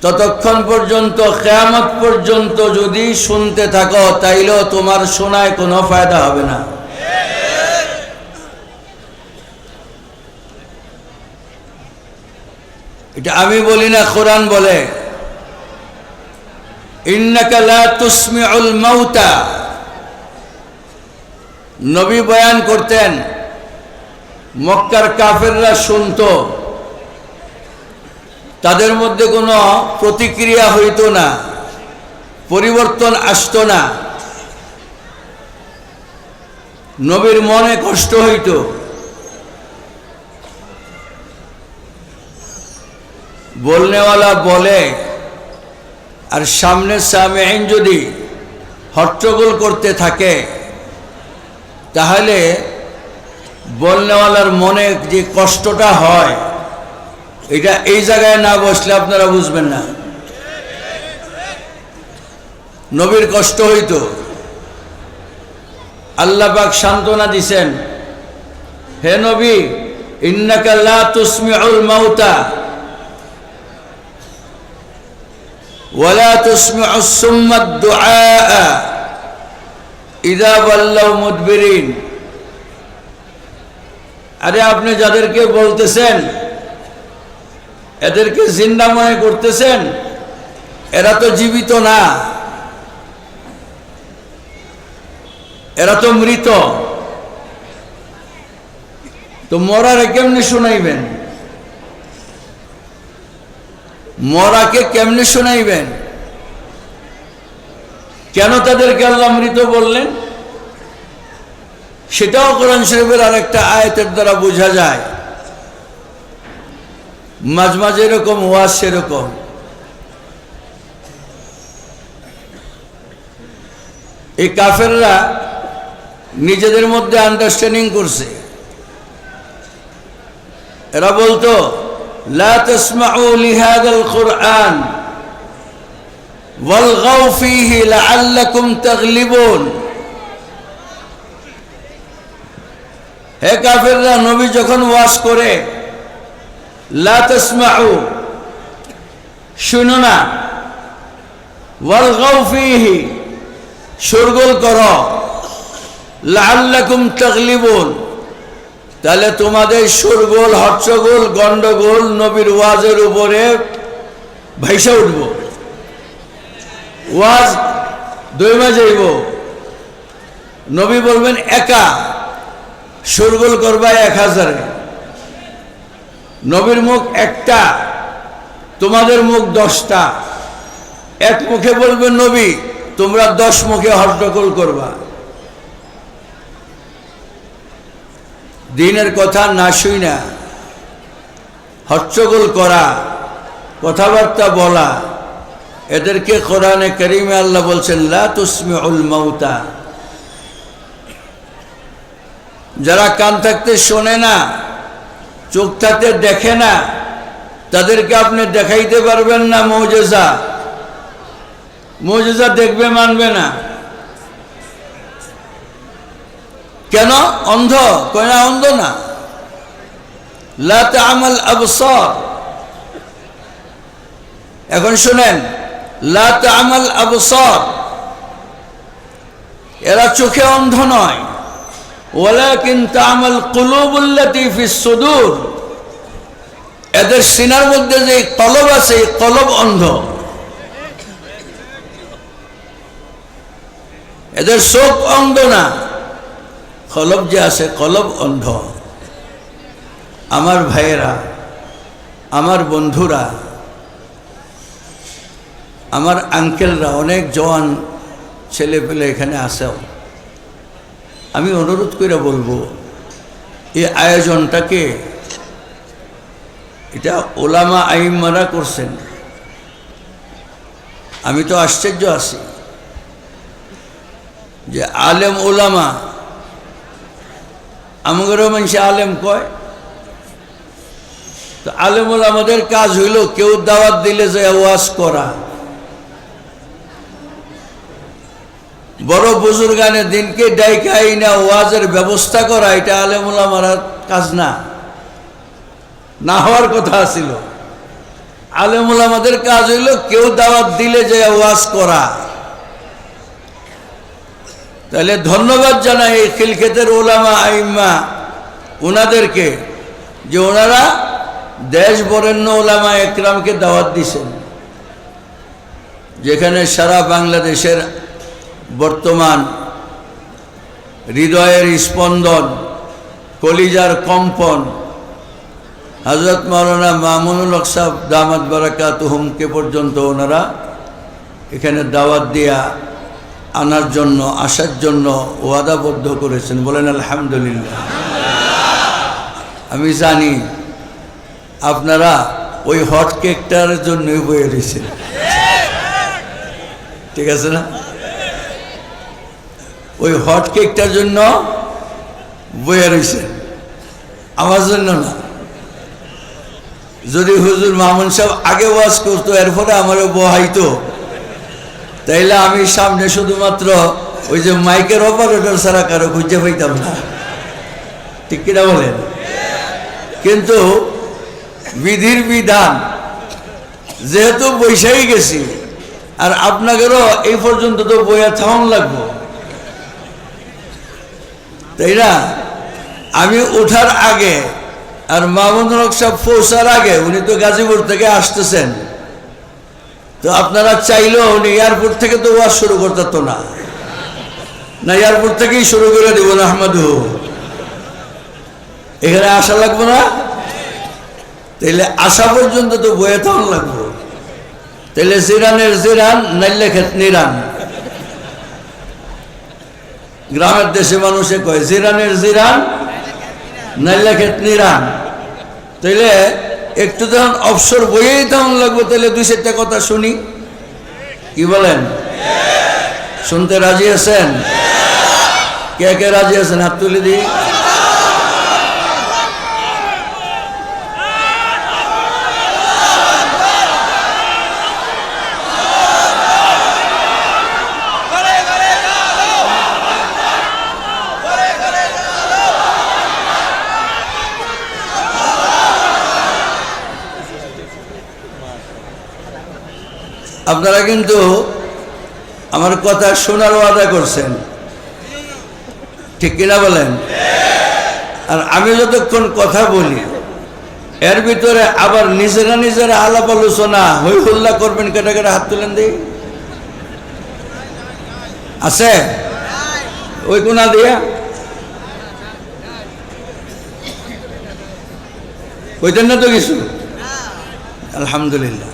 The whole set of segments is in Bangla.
ততক্ষণ পর্যন্ত কিয়ামত পর্যন্ত যদি শুনতে থাকো তাইলেও তোমার শোনায় কোনো ফায়দা হবে না। এটা আমি বলি না, কোরআন বলে ইন্নাকা লা তুসমিউল মাউতা। নবী বয়ান করতেন, মক্কার কাফেররা শুনতো, তাদের মধ্যে কোনো প্রতিক্রিয়া হইতো না, পরিবর্তন আসতো না, নবীর মনে কষ্ট হইত। বলনেওয়ালা বলে আর সামনে সামেঈন যদি হট্টগোল করতে থাকে তাহলে বলনেওয়ালার মনে যে কষ্টটা হয় এটা এই জায়গায় না বসলে আপনারা বুঝবেন না। নবীর কষ্ট হইত। আল্লাহ পাক সান্ত্বনা দিছেন, হে নবী, ইন্নাকা লা তুসমিউল মাউতা ওয়ালা তুসমিউস সুম্মাদ দুআআ ইযা ওয়াল্লাউ মুদবিরিন। আরে আপনি যাদেরকে বলতেছেন, এদেরকে জিন্দা মনে করতেছেন, এরা তো জীবিত না, এরা তো মৃত। তো মরারে কেমনে শোনাইবেন? মরাকে কেমনে শোনাইবেন? কেন তাদেরকে আল্লাহ মৃত বললেন সেটাও কোরআন শরীফের আরেকটা আয়াতের দ্বারা বোঝা যায়। মাঝে মাঝে এরকম ওয়াজ সেরকম। এই কাফেররা নিজেদের মধ্যে আন্ডারস্ট্যান্ডিং করছে। এরা বলতো, লা তাসমাউ লিহাযাল কুরআন ওয়ালগাউ ফীহি লাআল্লাকুম তাগলিবুন। হে কাফেররা, নবী যখন ওয়াজ করে, লা তাসমাউ, শুনো না, ওয়ালগাউ ফীহি, শোরগোল করো, লাআল্লাকুম তাগলিবুন, তাহলে তোমাদের শোরগোল, হট্টগোল, গন্ডগোল নবীর ওয়াজের উপরে ভাইসা উঠব। ওয়াজ দইমা যাইব, নবী বলবেন একা, শোরগোল করবা 1000। নবীর মুখ একটা, তোমাদের মুখ 10টা। এক মুখে বলবেন নবী, তোমরা 10 মুখে হট্টগোল করবা। দিনের কথা না শুই না হট্টগোল করা, কথাবার্তা বলা, এদেরকে কোরআনে কারীমে আল্লাহ বলছেন লা তুসমিউল মাউতা। যারা কান থাকতে শোনে না, চোখ থাকতে দেখে না, তাদেরকে আপনি দেখাইতে পারবেন না মুজিজা। মুজিজা দেখবে, মানবে না। কেন? অন্ধ? কয় না, অন্ধ না। লা তা'মাল আবসার। এখন শুনেন, লা তা'মাল আবসার, এরা চোখে অন্ধ নয়, ওয়ালাকিন তা'মাল কুলুবুল্লাতী ফিস সুদূর। এদের সিনার মধ্যে যে কলব আছে, এই কলব অন্ধ। এদের চোখ অন্ধ না, কলব যে আছে, কলব অন্ধ। আমার ভাইয়েরা, আমার বন্ধুরা, আমার আঙ্কেলরা, অনেক জওয়ান ছেলে পেলে এখানে আসেও, আমি অনুরোধ করে বলবো, এই আয়োজনটাকে, এটা ওলামা আইম্মারা করছেন। আমি তো আশ্চর্য আছি যে আলেম ওলামা, আমাদেরও মানুষে আলেম কয়, তো আলেম ওলামাদের কাজ হইল কেউ দাওয়াত দিলে যে ওয়াজ করা, বড় বুজুর্গানে দিনকে ডাইকাই না ওয়াজের ব্যবস্থা করা, এটা আলেম ওলামার কাজ না, না হওয়ার কথা ছিল। আলেম ওলামাদের কাজ হইল কেউ দাওয়াত দিলে যে ওয়াজ করা। তাহলে ধন্যবাদ জানাই এই খিলক্ষেতের ওলামা আইম্মা ওনাদেরকে যে ওনারা দেশ বরেণ্য ওলামা একরামকে দাওয়াত দিছেন, যেখানে সারা বাংলাদেশের বর্তমান হৃদয়ের স্পন্দন, কলিজার কম্পন হযরত মাওলানা মামুনুল হক সাহেব দামাত বারাকাতুহুমকে পর্যন্ত ওনারা এখানে দাওয়াত দিয়া আনার জন্য, আসার জন্য ওয়াদাবদ্ধ করেছেন। বলেন আলহামদুলিল্লাহ। আমি জানি আপনারা ওই হট কেকটার জন্যই বয়ে রয়েছেন, ঠিক আছে না? ওই হট কেকটার জন্য বয়ে রয়েছেন, আমার জন্য না। যদি হুজুর মামুন সাহেব আগে ওয়াজ করতো, এরপরে আমারও বহাইতো, তাইলে আমি সামনে শুধুমাত্র ওই যে মাইকের অপারেটর ছাড়া কারো খুঁজে পাইতাম না, ঠিক কিনা বলেন? কিন্তু বিধির বিধান যেহেতু বৈশাই গেছি, আর আপনাদেরও এই পর্যন্ত তো বইয়া থাউন লাগবো, তাই না? আমি ওঠার আগে আর মামুনুল হক সাহেব পৌঁছার আগে, উনি তো গাজীপুর থেকে আসতেছেন, তো আপনারা চাইলেও উনি এয়ারপোর্ট থেকে তো ওয়াজ শুরু করতে না, না এয়ারপোর্ট থেকেই শুরু করে দিব না আহমদু, এখানে আসা লাগবো না? তাইলে আসা পর্যন্ত তো বয়ে থাউন লাগবো। তাইলে জিরানের জিরান নাইলে খেত নিরান, গ্রামের দেশে মানুষে কয় জিরানের জিরান নাইলে খেত নিরান। তাইলে একটু যখন অবসর বইয়েই তখন লাগবো, তাহলে দুই চারটা কথা শুনি, কি বলেন? শুনতে রাজি আছেন? কে কে রাজি আছেন হাত তুলে দিই। আপনারা কিন্তু আমার কথা শোনার ওয়াদা করছেন, ঠিক কিনা বলেন? আর আমি যতক্ষণ কথা বলি এর ভিতরে আবার নিজেরা নিজেরা আলাপ আলোচনা হই হুল্লা করবেন, কেটে কেটে হাত তুলেন দিই। আছে ওই কোনা দিয়া কইতেন না তো কিছু? আলহামদুলিল্লাহ।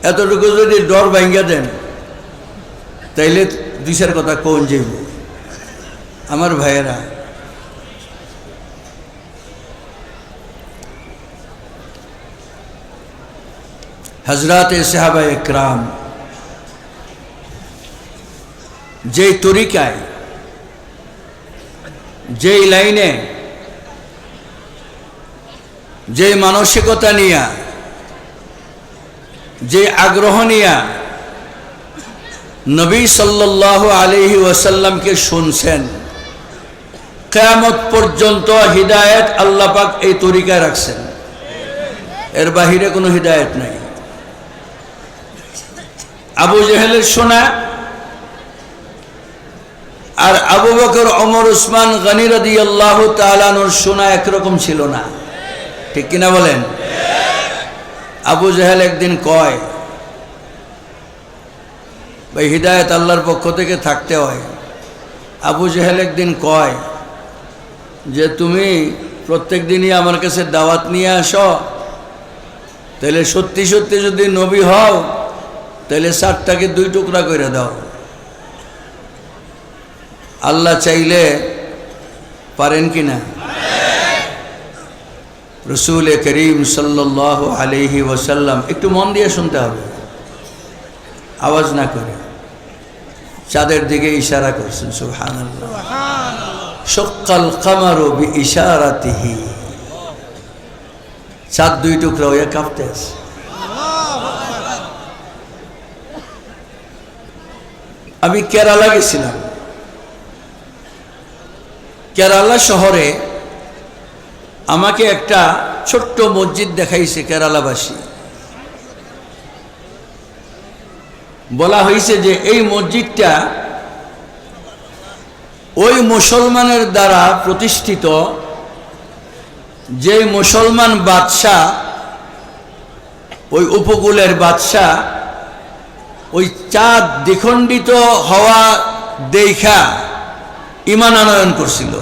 এতটুকু যদি ডর ভাঙ্গা দেন, তাইলে দুই চার কথা কোন যাইব। আমার ভাইয়েরা, হযরতে সাহাবায়ে একরাম যেই তরিকায়, যেই লাইনে, যেই মানসিকতা নিয়া, যে আগ্রহ নিয়া নবী সাল্লাল্লাহু আলাইহি ওয়াসাল্লামকে শুনছেন, কিয়ামত পর্যন্ত হিদায়াত আল্লাহ পাক এই তরিকায় রাখছেন, এর বাহিরে কোনো হিদায়াত নাই। আবু জেহেলের শোনা আর আবু বকর, ওমর, উসমান গনি রাদিয়াল্লাহু তাআলা আনহুর শোনা একরকম ছিল না, ঠিক কিনা বলেন? আবু জেহেল একদিন কয়, ভাই হিদায়াত আল্লাহর পক্ষ থেকে থাকতে হয়। আবু জেহেল একদিন কয় যে তুমি প্রত্যেক দিনই আমার কাছে দাওয়াত নিয়ে আসো, তাহলে সত্যি সত্যি যদি নবী হও, তাহলে 7টাকে 2 টুকরা করে দাও। আল্লাহ চাইলে পারেন কিনা? রসুল করিম সাল্লাল্লাহু আলাইহি ওয়াসাল্লাম, একটু মন দিয়ে শুনতে হবে, আওয়াজ না করে, চাঁদের দিকে ইশারা করছেন। সুবহানাল্লাহ। শাক্কাল কামারু বিইশারাতিহি, চাঁদ 2 টুকরা হয়ে কাঁপতে আছে। আমি কেরালা গেছিলাম, কেরালা শহরে আমাকে একটা ছোট্ট মসজিদ দেখাইছে কেরালাবাসী। বলা হয়েছে যে এই মসজিদটা ওই মুসলমানের দ্বারা প্রতিষ্ঠিত, যে মুসলমান বাদশাহ, ওই উপকূলের বাদশাহ ওই চাঁদ দ্বিখণ্ডিত হওয়া দেখা ঈমান আনয়ন করছিল।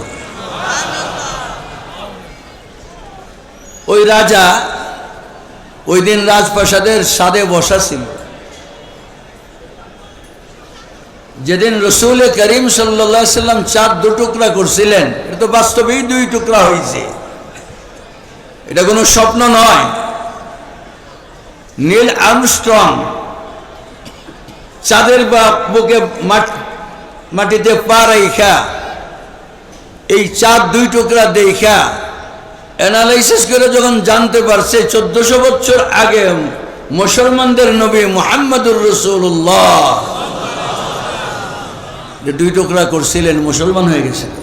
ওই রাজা ওই দিন রাজপ্রাসাদের ছাদে বসা ছিল। যেদিন রসুল করিম সাল্লাল্লাহু আলাইহি সাল্লাম চাঁদ দু টুকরা করছিলেন, এটা তো বাস্তবেই দুই টুকরা হয়েছে, এটা কোনো স্বপ্ন নয়। নীল আর্মস্ট্রং চাঁদের বুকে মাটিতে পা রাইখা এই চাঁদ দুই টুকরা দেখা অ্যানালাইসিস করে যখন জানতে পারছে 1400 বছর আগে মুসলমানদের নবী মুহাম্মদুর রাসূলুল্লাহ যে দুই টুকরা করছিলেন, মুসলমান হয়ে গেছিল।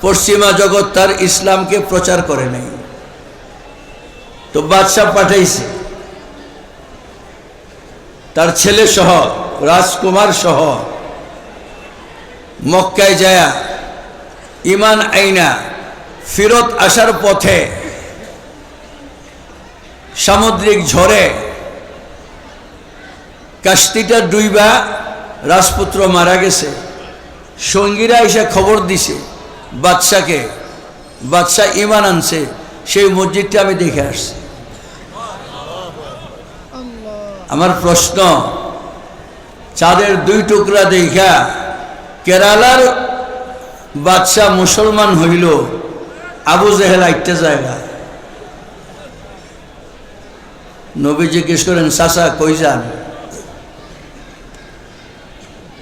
পশ্চিমা জগৎ তার ইসলামকে প্রচার করে নাই, তো বাদশাহ পাঠাইছে তার ছেলে সহ, রাজকুমার সহ মক্কায় যায় ঈমান আইনা ফিরত আসার পথে সামুদ্রিক ঝড়ে কাস্তিটা ডুইবা রাজপুত্র মারা গেছে। সঙ্গীরা এসে খবর দিছে বাদশাকে, বাদশাহ ঈমান আনছে। সেই মসজিদটা আমি দেখে আসছি। আমার প্রশ্ন, চাঁদের দুই টুকরা দেখা কেরালার বাদশাহ মুসলমান হইল, আবু জেহেল একটা জায়গা। নবী জিজ্ঞেস করেন, চাচা কই যান?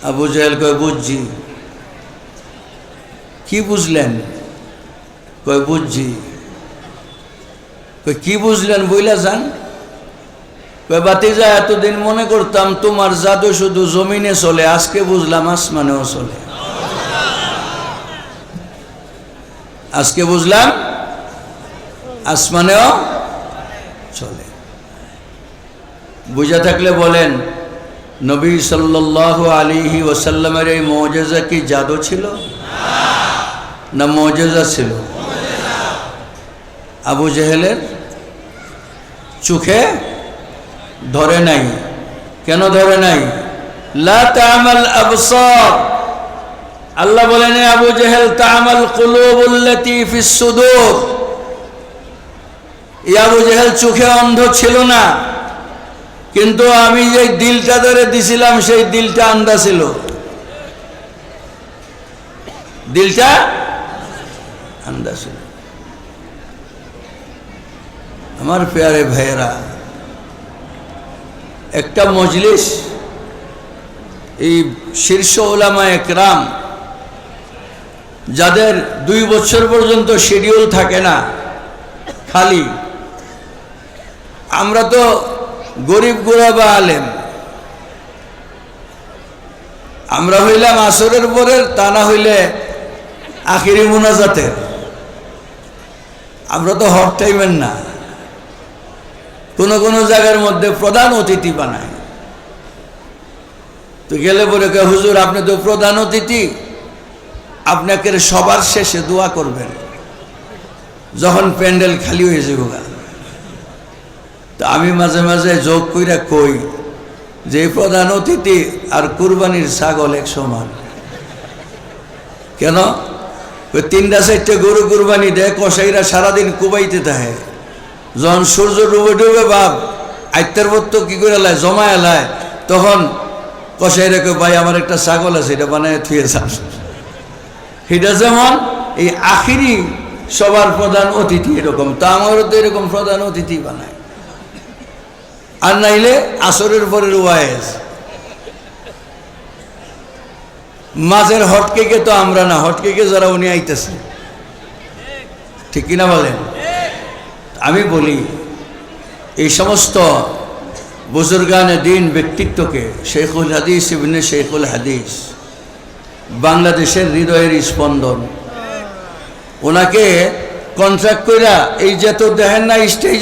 আবু জেহেল কয়, বুঝছি। কি বুঝলেন? কয়, বুঝছি। কয়, কি বুঝলেন বইলা যান? কয়, বাতিজা এতদিন মনে করতাম তোমার জাদু শুধু জমিনে চলে, আজকে বুঝলাম আসমানেও চলে। আজকে বুঝলাম আসমানেও চলে। বুঝা থাকলে বলেন, নবী সাল্লাল্লাহু আলাইহি ওয়াসাল্লামের এই মুজিজা কি জাদু ছিল না মুজিজা ছিল? আবু জেহেলের চোখে ধরে নাই। কেন ধরে নাই? লা তা'মাল আবসার, আল্লাহ বলেন আবু জেহেল তা'মাল কুলুবুল্লাতী ফিস সুদূর। এই আবু জেহেল চোখে অন্ধ ছিল না, কিন্তু আমি যে দিলটা ধরে দিছিলাম সেই দিলটা আন্ধা ছিল। দিলটা আন্ধা ছিল। আমার প্যারে ভাইয়েরা, একটা মজলিস, এই শীর্ষ উলামা একরাম যাদের 2 বছর পর্যন্ত শিডিউল থাকে না, খালি, আমরা তো গরিব গোরাবা আলেম, আমরা হইলাম আসরের পরের, তা না হইলে আখিরি মুনাজাতের। আমরা তো হট টাইমের না, কোনো কোনো জায়গার মধ্যে প্রধান অতিথি বানায়। তো গেলে পরে কে, হুজুর আপনি তো প্রধান অতিথি, আপনাকে সবার শেষে দোয়া করবেন যখন প্যান্ডেল খালি হয়ে যাবে। তো আমি মাঝে মাঝে যোগ কইরা কই যে প্রধান অতিথি আর কুরবানির ছাগল এক সমান। কেন? 3-4টা গরু কুরবানি দেয়, কসাইরা সারাদিন কুবাইতে থাকে। যখন সূর্য ডুবে ডুবে ভাব আইতার তো কি করে এলায় জমা এলায়, তখন কসাইরা কই, ভাই আমার একটা ছাগল আছে, এটা বানায় থুয়ে যান। এটা যেমন এই আখিরি সবার প্রধান অতিথি এরকম, তা আমারও তো এরকম প্রধান অতিথি বানায়। আর নাইলে আসরের পরের ওয়াইজ। মাঝের হটকেকে তো আমরা না, হটকেকে যারা উনি আইতেছে, ঠিক কিনা বলেন? আমি বলি, এই সমস্ত বুজুর্গানে দিন ব্যক্তিত্বকে, শেখুল হাদিস ইবনে শেখুল হাদিস, বাংলাদেশের হৃদয়ের স্পন্দন, ওনাকে কন্ট্রাক্ট কইরা এই যে তো দেখেন না স্টেজ